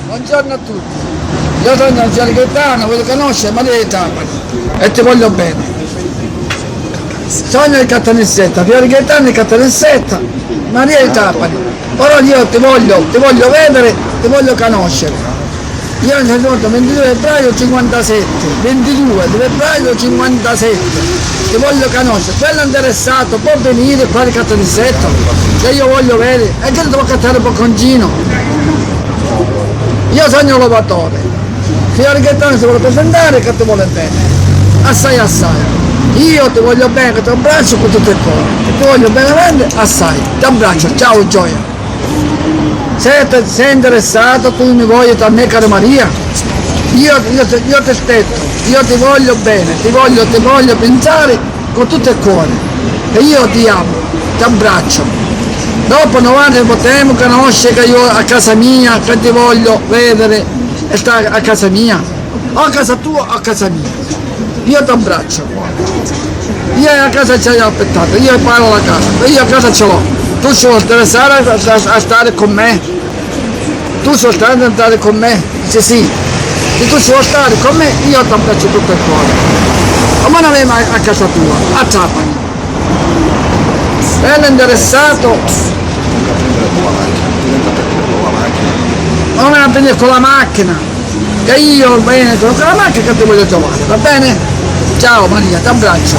Buongiorno a tutti. Io sono Gianni Gaetano, voglio conoscere Maria di Trapani e ti voglio bene. Sono di Caltanissetta, Fiore Gaetano di Caltanissetta, Maria di Trapani. Però io ti voglio vedere, ti voglio conoscere. Io sono venuto 22 febbraio 57, 22 febbraio 57, ti voglio conoscere, quello interessato può venire qua di Caltanissetta, che io voglio vedere, e che devo cattare un bocconcino. Io sono un lavoratore, Fiore Gaetano si vuole presentare che ti vuole bene, assai assai. Io ti voglio bene, ti abbraccio con tutto il cuore, ti voglio veramente assai, ti abbraccio, ciao Gioia. Sei interessato, tu mi vuoi da me cara Maria? Io ti aspetto, io ti voglio bene, ti voglio pensare con tutto il cuore. E io ti amo, ti abbraccio. Dopo 90 potremo conoscere che io a casa mia, che ti voglio vedere e stare a casa mia. O a casa tua o a casa mia. Io ti abbraccio. Io a casa ci ho aspettato, io parlo alla casa, io a casa ce l'ho. Tu sei interessato a stare con me? Tu sei interessato a stare con me? Dice sì. Se tu vuoi stare con me, io ti abbraccio tutto il cuore. Ma non è mai a casa tua, a Trapani. Bello interessato. Non a venire con la macchina. Che io bene con la macchina che ti voglio trovare, va bene? Ciao Maria, ti abbraccio.